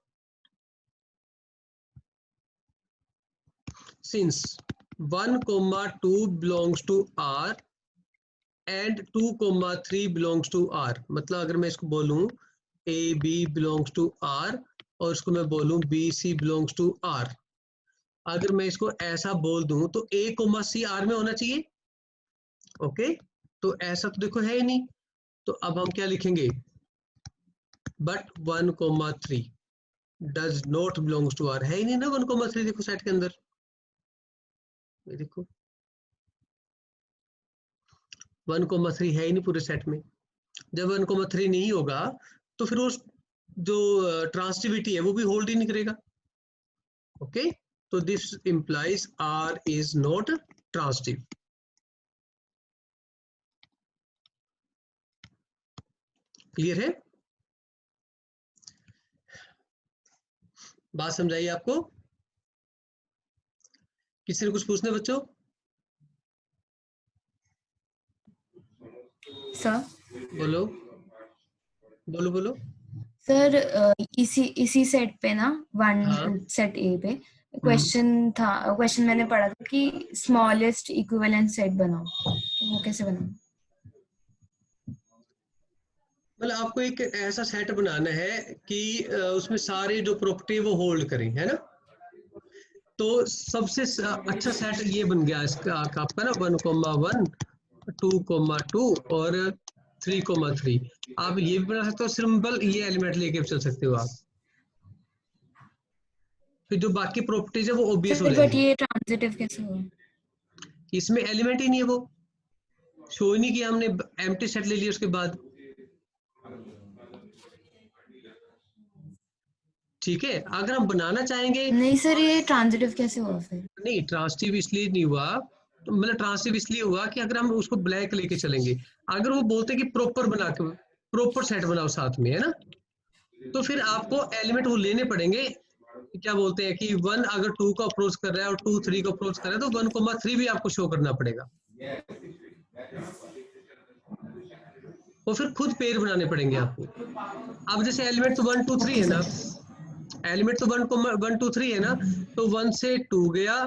Since 1 2 belongs to R and 2 3 belongs to R, मतलब अगर मैं इसको बोलूं A B belongs to R और इसको मैं बोलूं B C belongs to R, अगर मैं इसको ऐसा बोल दूं तो ए सी आर में होना चाहिए। ओके, तो ऐसा तो देखो है ही नहीं। तो अब हम क्या लिखेंगे? But 1 3 does not belongs to R, है ही नहीं ना 1 3, देखो सेट के अंदर, ये देखो 1 3 है ही नहीं पूरे सेट में। जब 1 3 नहीं होगा तो फिर उस जो ट्रांसिटिविटी है वो भी होल्ड ही नहीं करेगा। ओके, तो this implies R is not transitive. Clear है? बात समझाइए आपको? किसी ने कुछ पूछना बच्चों? सर बोलो बोलो बोलो। सर इसी सेट पे ना, हाँ, सेट ए पे क्वेश्चन मैंने पढ़ा था कि स्मॉलेस्ट इक्विवेलेंट सेट बनाओ, तो वो कैसे बनाओ? मतलब आपको एक ऐसा सेट बनाना है कि उसमें सारे जो प्रॉपर्टी है वो होल्ड करें, है ना। तो सबसे अच्छा सेट ये बन गया इसका आपका ना, 1 1 2 2 और 3 3। आप ये भी बना सकते हो, सिंपल ये एलिमेंट लेके चल सकते हो आप, फिर जो बाकी प्रॉपर्टीज है वो ओबियस हो सर बट जाएंगी। ये ट्रांजिटिव कैसे हुआ? इसमें एलिमेंट ही नहीं है, वो शो ही नहीं किया हमने, एम्प्टी सेट ले लिया उसके बाद। ठीक है, अगर हम बनाना चाहेंगे, नहीं सर, ये ट्रांजिटिव कैसे हुआ फिर? नहीं ट्रांसिटिव इसलिए नहीं हुआ, तो मतलब ट्रांसिटिव इसलिए हुआ कि अगर हम उसको ब्लैक लेके चलेंगे, अगर वो बोलते कि प्रॉपर बना के प्रॉपर सेट बनाओ साथ में, है ना, तो फिर आपको एलिमेंट वो लेने पड़ेंगे। क्या बोलते हैं कि 1 अगर 2 को अप्रोच कर रहा है और 2 3 को अप्रोच कर रहा है तो 1 3 भी आपको शो करना पड़ेगा। और फिर खुद पेयर बनाने पड़ेंगे आपको। अब जैसे एलिमेंट तो 1 2 3 है ना, एलिमेंट तो 1 2 3 है ना, तो 1 से 2 गया,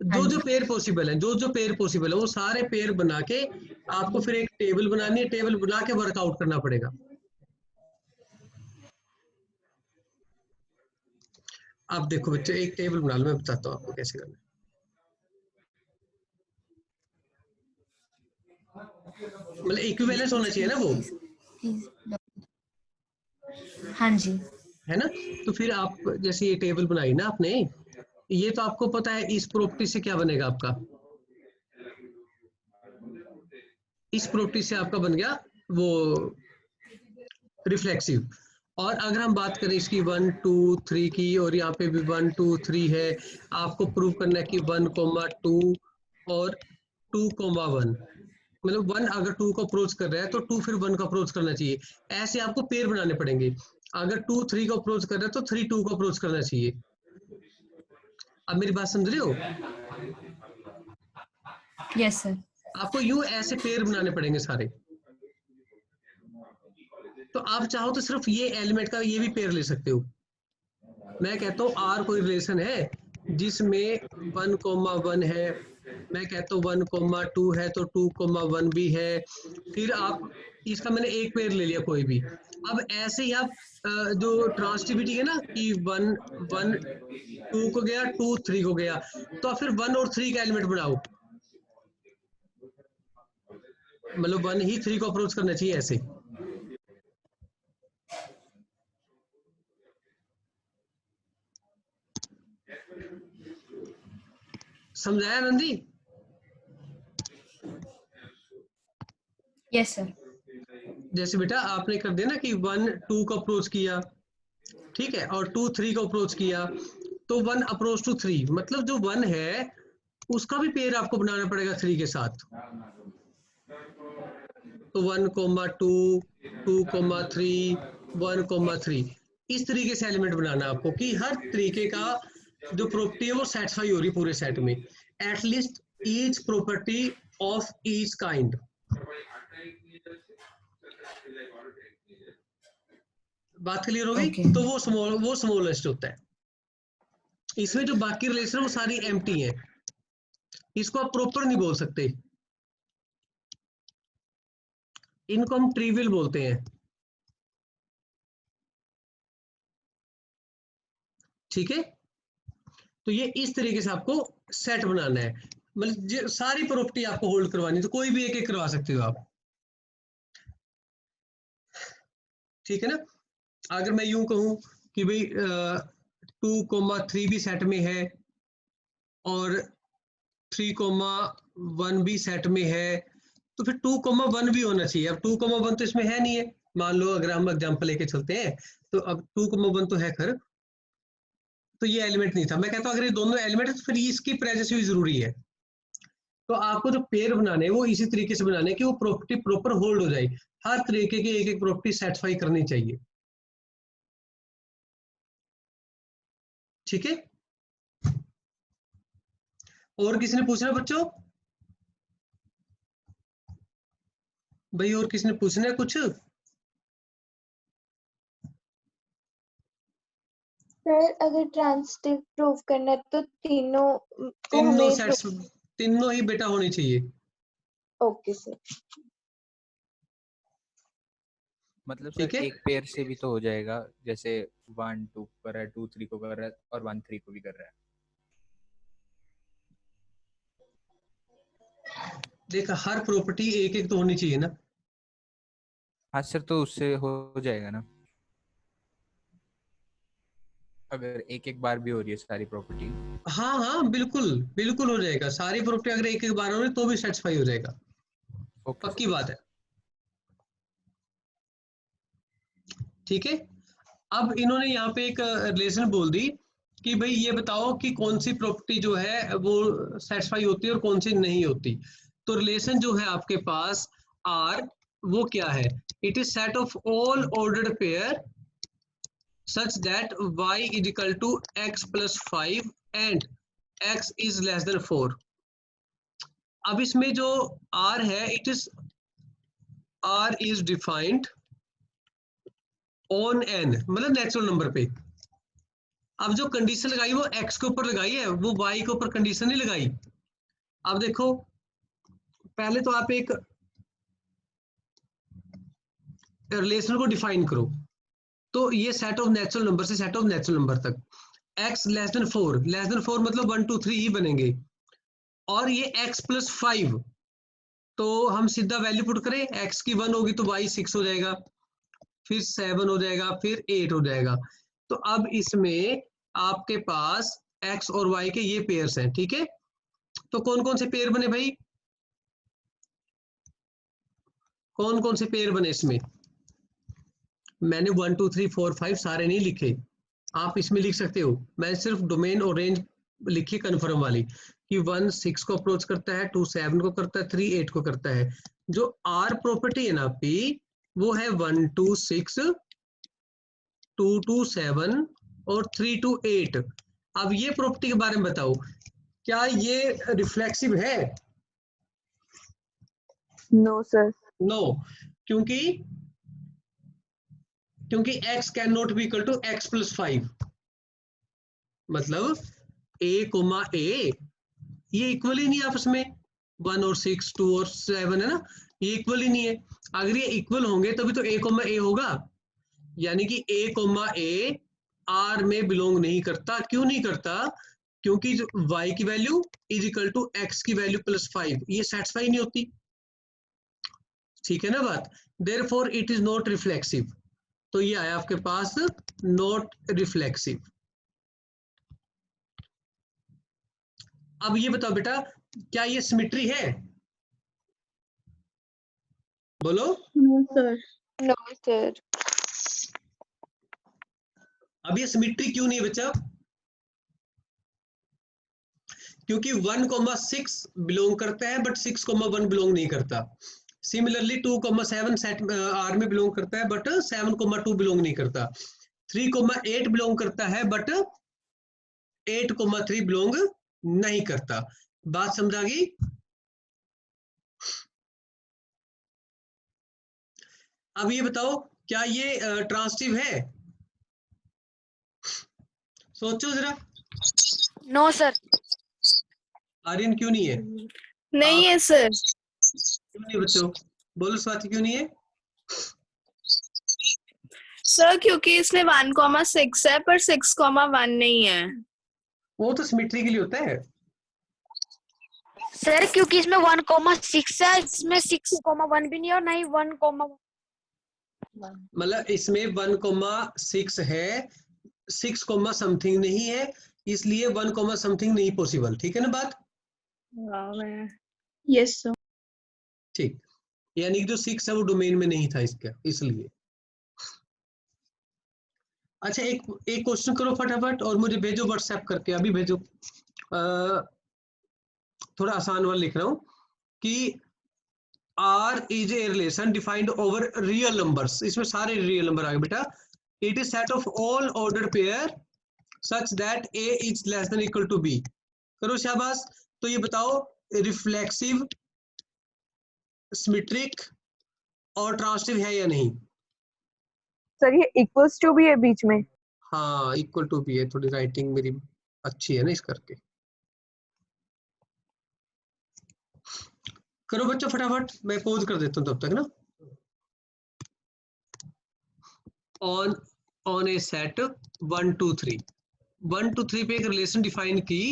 जो पेयर पॉसिबल है, जो पेयर पॉसिबल है वो सारे पेयर बना के आपको फिर एक टेबल बनानी है, टेबल बना के वर्कआउट करना पड़ेगा। अब देखो बच्चे, एक टेबल बना लो, मैं बताता हूँ आपको कैसे करना है। मतलब इक्विवेलेंस होना चाहिए ना वो, हाँ जी, है ना। तो फिर आप जैसे ये टेबल बनाई ना आपने, ये तो आपको पता है इस प्रॉपर्टी से क्या बनेगा आपका, इस प्रॉपर्टी से आपका बन गया वो रिफ्लेक्सिव। और अगर हम बात करें इसकी 1 2 3 की, और यहाँ पे भी 1 2 3 है, आपको प्रूव करना है कि 1,2 और 2,1, मतलब 1 अगर 2 को अप्रोच कर रहा है तो 2 फिर 1 को अप्रोच करना चाहिए। ऐसे आपको पेयर बनाने पड़ेंगे। अगर 2 3 को अप्रोच कर रहा है तो 3 2 को अप्रोच करना चाहिए। अब मेरी बात समझ रहे हो? Yes sir. आपको यूं ऐसे पेयर बनाने पड़ेंगे सारे। तो आप चाहो तो सिर्फ ये एलिमेंट का ये भी पेयर ले सकते हो। मैं कहता हूँ आर कोई रिलेशन है जिसमें 1,1 है, मैं कहता हूँ 1,2 है तो 2,1 भी है। फिर आप इसका मैंने एक पेयर ले लिया कोई भी। अब ऐसे ही आप जो ट्रांसिटिविटी है ना कि 1 1 2 को गया, 2 3 को गया, तो आप फिर 1 और 3 का एलिमेंट बनाओ, मतलब 1 ही 3 को अप्रोच करना चाहिए ऐसे। समझाया नंदी? Yes sir. जैसे बेटा आपने कर दिया ना कि 1 2 को अप्रोच किया, ठीक है, और 2 3 को अप्रोच किया, तो 1 अप्रोच टू 3, मतलब जो 1 है उसका भी पेयर आपको बनाना पड़ेगा 3 के साथ। तो 1,2 2,3 1,3 इस तरीके से एलिमेंट बनाना आपको कि हर तरीके का जो प्रॉपर्टी है वो सेटिस्फाई हो रही पूरे सेट में, at least each property of each kind. बात क्लियर हो गई? तो वो स्मॉलेस्ट होता है। इसमें जो बाकी रिलेशन है वो सारी एम्प्टी है, इसको आप प्रॉपर नहीं बोल सकते, इनको हम ट्रिवियल बोलते हैं। ठीक है, तो ये इस तरीके से आपको सेट बनाना है, मतलब सारी प्रॉपर्टी आपको होल्ड करवानी, तो कोई भी एक एक करवा सकते हो आप। ठीक है ना। अगर मैं यूं कहूं कि भाई 2,3 भी सेट में है और 3,1 भी सेट में है, तो फिर 2,1 भी होना चाहिए। अब 2,1 तो इसमें है नहीं है, मान लो अगर हम एग्जांपल लेके चलते हैं, तो अब 2,1 तो है खैर, तो ये एलिमेंट नहीं था। मैं कहता हूँ अगर ये दोनों एलिमेंट है तो फिर इसकी प्रेजेंस भी जरूरी है। तो आपको जो पेयर बनाने हैं वो इसी तरीके से बनाने हैं कि वो प्रॉपर्टी प्रॉपर होल्ड हो जाए, हर तरीके की एक एक प्रॉपर्टी सेटिस्फाई करनी चाहिए। ठीक है, और किसी ने पूछना बच्चों? भाई और किसी ने पूछना है कुछ? सर अगर ट्रांजिटिव प्रूव करना है तो तीनों को तीनों हमें सेट्स, तीनों ही बेटा होनी चाहिए। Okay sir. मतलब सर ठीक है, एक पेयर से भी तो हो जाएगा, जैसे 1 2 कर रहा है, 2 3 को कर रहा है और 1 3 को भी कर रहा है। देखा, हर प्रॉपर्टी एक एक तो होनी चाहिए ना। हाँ सर, तो उससे हो जाएगा ना, अगर एक एक बार भी हो रही है सारी प्रॉपर्टी। हाँ हाँ बिल्कुल बिल्कुल हो जाएगा, सारी प्रॉपर्टी अगर एक एक बार हो रही तो भी सेटिस्फाई हो जाएगा, ओके पक्की सर। बात है। ठीक है, अब इन्होंने यहाँ पे एक रिलेशन बोल दी कि भाई ये बताओ कि कौन सी प्रॉपर्टी जो है वो सेटिस्फाई होती है और कौन सी नहीं होती। तो रिलेशन जो है आपके पास आर, वो क्या है? It is set of all ordered pair such that y is equal to x plus 5 and x is less than 4। अब इसमें जो r है, it is R is defined on N, मतलब नेचुरल नंबर पे। अब जो कंडीशन लगाई वो एक्स के ऊपर लगाई है, वो वाई के ऊपर कंडीशन नहीं लगाई। अब देखो, पहले तो आप एक रिलेशन को डिफाइन करो। तो ये सेट ऑफ नेचुरल नंबर से सेट ऑफ नेचुरल नंबर तक, x less than 4, less than 4 मतलब 1 2 3 ही बनेंगे। और ये x प्लस 5, तो हम सीधा वैल्यू पुट करें, x की 1 होगी तो y 6 हो जाएगा, फिर 7 हो जाएगा, फिर 8 हो जाएगा। तो अब इसमें आपके पास x और y के ये पेयर्स हैं, ठीक है। तो कौन कौन से पेयर बने भाई, कौन कौन से पेयर बने इसमें? मैंने 1 2 3 4 5 सारे नहीं लिखे, आप इसमें लिख सकते हो। मैं सिर्फ डोमेन और रेंज लिखी कन्फर्म वाली, कि 1 6 को अप्रोच करता है, 2 7 को करता है, 3 8 को करता है। जो आर प्रॉपर्टी है ना पी, वो है 1 2 6 2 2 7 और 3 2 8। अब ये प्रॉपर्टी के बारे में बताओ, क्या ये रिफ्लेक्सिव है? No sir. नो, क्योंकि x can not be equal to x plus 5, मतलब a कोमा a ये इक्वल ही नहीं है आपस में। 1 और 6 2 और 7 है ना, ये इक्वल ही नहीं है। अगर ये इक्वल होंगे तभी तो a कोमा a होगा, यानी कि a कोमा a आर में बिलोंग नहीं करता। क्यों नहीं करता? क्योंकि जो y की value is equal to x की वैल्यू प्लस 5, ये सेटिस्फाई नहीं होती, ठीक है ना बात। Therefore it is not reflexive. तो ये आया आपके पास नॉट रिफ्लेक्सिव। अब ये बताओ बेटा, क्या ये सिमेट्री है? बोलो। No sir. No sir. अब ये सिमेट्री क्यों नहीं है बच्चा? क्योंकि 1,6 बिलोंग करता है बट 6,1 बिलोंग नहीं करता। सिमिलरली 2,7 सेट आर में बिलोंग करता है बट 7,2 बिलोंग नहीं करता। 3,8 बिलोंग करता है बट 8,3 बिलोंग नहीं करता। बात समझ आ गई? अब ये बताओ, क्या ये ट्रांसिटिव है? सोचो जरा। No sir. आर्यन क्यों नहीं है? नहीं है सर। क्यों नहीं बच्चों? बोलो स्वाति, क्यों नहीं है? सर क्योंकि इसमें 1,6 है पर 6,1 नहीं है। वो तो सिमेट्री के लिए होता है। सर क्योंकि इसमें 1,6 है, इसमें 6,1 भी नहीं है और ना ही 1,1। मतलब इसमें 1,6 है, 6, समथिंग नहीं है, इसलिए 1, समथिंग नहीं पॉसिबल, ठीक है ना बात? Yes sir. ठीक, यानी कि जो 6 है वो डोमेन में नहीं था इसका, इसलिए। अच्छा, एक क्वेश्चन करो फटाफट और मुझे भेजो व्हाट्सएप करके, अभी भेजो। थोड़ा आसान वाला लिख रहा हूं कि R is a relation defined over real numbers, इसमें सारे रियल नंबर आ गए बेटा। It is set of all ordered pair such that A is less than equal to B। करो शाबाश। तो ये बताओ, रिफ्लेक्सिव, सिमेट्रिक और ट्रांसिटिव है या नहीं? सर ये इक्वल्स टू भी है बीच में। हाँ, इक्वल टू भी है। थोड़ी राइटिंग मेरी अच्छी है ना, इस करके। करो बच्चों फटाफट, मैं पॉज कर देता हूँ तब तक ना। ऑन ए सेट 1 2 3, 1 2 3 पे एक रिलेशन डिफाइन की।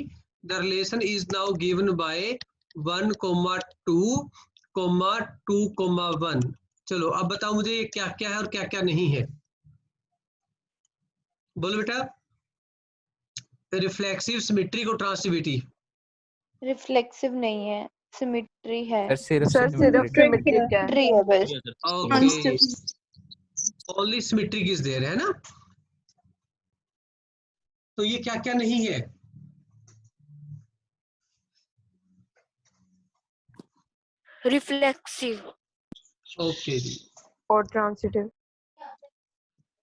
The relation is now given by 1, 2, 2, 1। चलो अब बताओ मुझे ये क्या क्या है और क्या क्या नहीं है। बोलो बेटा। रिफ्लेक्सिव, सिमेट्रिक और ट्रांसिटिविटी। रिफ्लेक्सिव नहीं है, सिमेट्री है। सर सिर्फ सर सिर्फ सिमेट्रिक है। सिमेट्रिक है। सिमेट्री है बस। Okay, only symmetric is there, है ना? तो ये क्या क्या नहीं है? रिफ्लेक्सिव। ओके जी, और ट्रांसिटिव।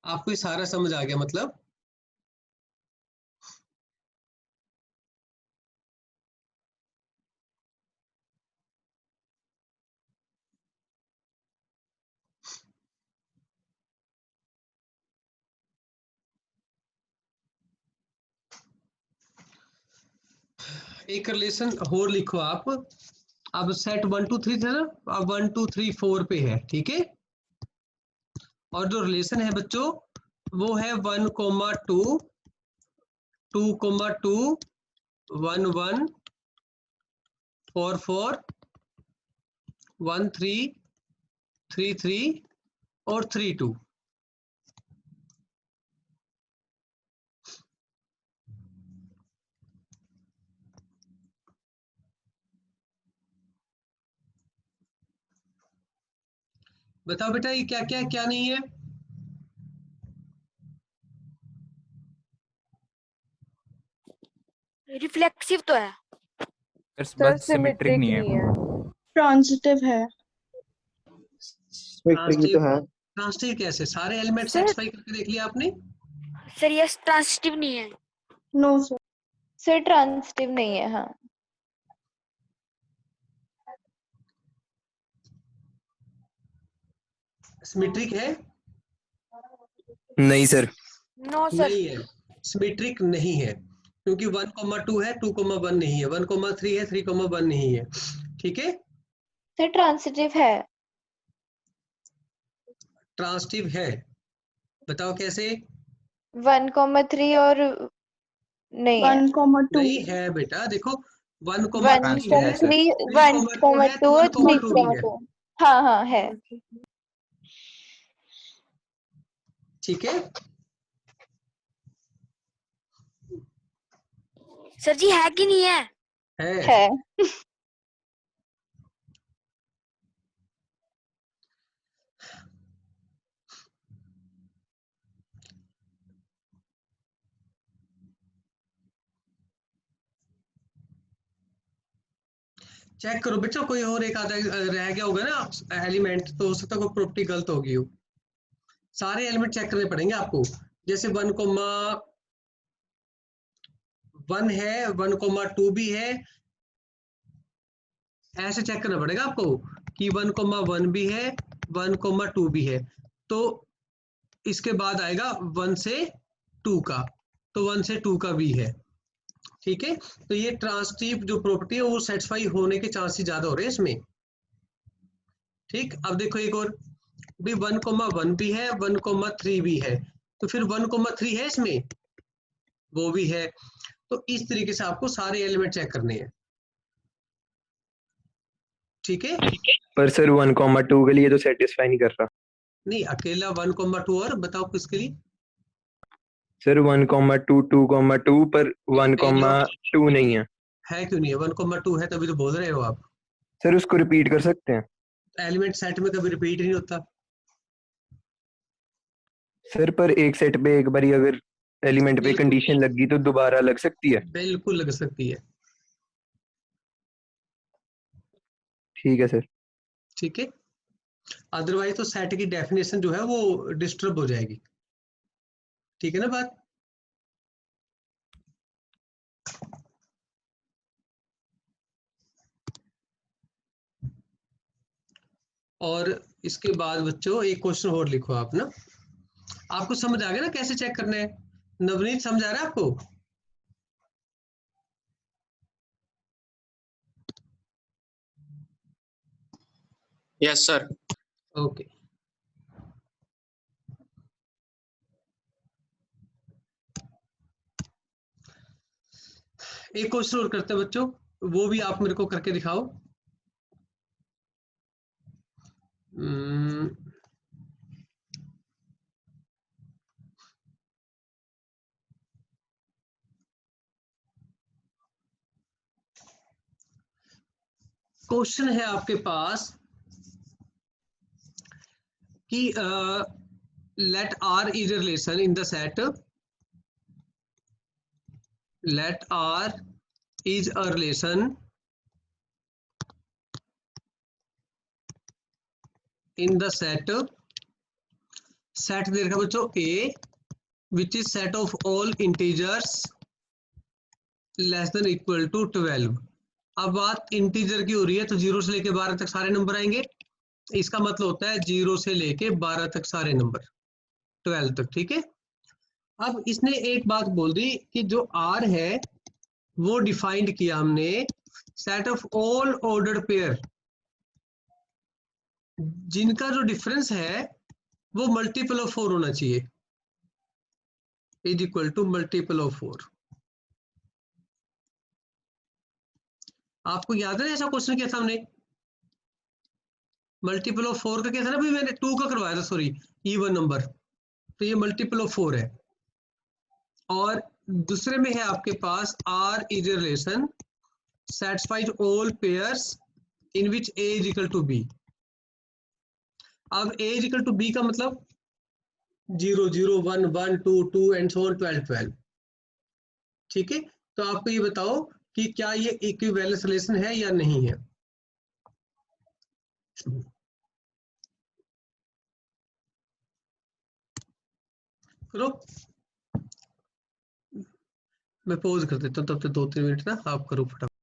आपको ये सारा समझ आ गया मतलब? एक रिलेशन और लिखो आप। अब सेट 1 2 3 था ना, अब 1 2 3 4 पे है, ठीक है। और जो रिलेशन है बच्चों वो है 1 2 2 2 1 1 4 4 1 3 3 3 और 3 2। बताओ बेटा ये क्या क्या क्या नहीं है? रिफ्लेक्सिव तो है। सर बस सिमेट्रिक नहीं है। ट्रांजिटिव है। सिमेट्रिक भी तो है। ट्रांजिटिव कैसे? सारे एलिमेंट सर- सेटिस्फाई करके देख लिया आपने? सर ये ट्रांजिटिव नहीं है। नो सर ट्रांजिटिव नहीं है। हाँ सिमेट्रिक है? नहीं सर। No sir. नहीं है, सिमेट्रिक नहीं है, क्योंकि 1 2 है, 2 1 नहीं है, 1 3 है, 3 1 नहीं है, ठीक है। सर ट्रांजिटिव है। ट्रांजिटिव है, बताओ कैसे? 1,3 और नहीं है। 1,2 नहीं है बेटा, देखो 1 1 3 है, 3 1 2 है, तो 1 2 भी है, 1,2 हाँ हाँ है। ठीक है। सर जी है कि नहीं है? है। चेक करो बच्चों, कोई और एक आधा रह गया होगा ना एलिमेंट, तो हो सकता है कोई प्रॉपर्टी गलत होगी हो। सारे एलिमेंट चेक करने पड़ेंगे आपको। जैसे 1 1 है, 1 2 भी है, ऐसे चेक करना पड़ेगा आपको कि 1 1 भी है, 1 2 भी है, तो इसके बाद आएगा 1 से 2 का, तो 1 से 2 का भी है, ठीक है। तो ये ट्रांजिटिव जो प्रॉपर्टी है वो सेटिस्फाई होने के चांसेस ज्यादा हो रहे हैं इसमें, ठीक। अब देखो एक और भी 1 1 भी है, 1 3 भी है, तो फिर 1 3 है इसमें, वो भी है। तो इस तरीके से आपको सारे एलिमेंट चेक करने हैं, ठीक है। पर सर 1,2 के लिए तो सेटिस्फाई नहीं कर रहा। नहीं, अकेला 1 2 और बताओ किसके लिए? सर 1,2 2,2 पर 1,2 नहीं है। है क्यों नहीं है? 1 2 है तभी तो बोल रहे हो आप। सर उसको रिपीट कर सकते हैं? एलिमेंट सेट में कभी रिपीट नहीं होता। सर पर एक सेट पे एक बारी अगर एलिमेंट पे बिल्कुल। कंडीशन लग गई तो दोबारा लग सकती है? बिल्कुल लग सकती है, ठीक है सर। ठीक है। अदरवाइज तो सेट की डेफिनेशन जो है वो डिस्टर्ब हो जाएगी, ठीक है ना बात। और इसके बाद बच्चों एक क्वेश्चन और लिखो आप ना। आपको समझ आ गया ना कैसे चेक करना है? नवनीत समझ आ रहा है आपको? Yes sir. ओके। एक क्वेश्चन और करते हैं बच्चों, वो भी आप मेरे को करके दिखाओ। क्वेश्चन है आपके पास कि let R is a relation in the set, let R is a relation in the set, set दे रखा बच्चों A which is set of all integers less than equal to 12। अब बात इंटीजर की हो रही है तो 0 से लेके 12 तक सारे नंबर आएंगे, इसका मतलब होता है 0 से लेके 12 तक सारे नंबर, 12 तक, ठीक है। अब इसने एक बात बोल दी कि जो R है वो डिफाइंड किया हमने set of all ordered pair जिनका जो डिफरेंस है वो मल्टीपल ऑफ 4 होना चाहिए, is equal to multiple of 4। आपको याद है ऐसा क्वेश्चन किया था हमने? मल्टीपल ऑफ 4 का क्या था ना भाई, मैंने 2 का करवाया था, सॉरी, इवन नंबर, तो ये मल्टीपल ऑफ 4 है। और दूसरे में है आपके पास R is a relation satisfies all pairs in which a is equal to b। अब a is equal to b का मतलब 0 0 1 1 2 2 एंड सो ऑन 12 12। ठीक है, तो आपको ये बताओ कि क्या ये इक्विवेलेंस रिलेशन है या नहीं है। करो, मैं पॉज कर देता हूँ, तब तक 2-3 मिनट ना आप करो फटाफट।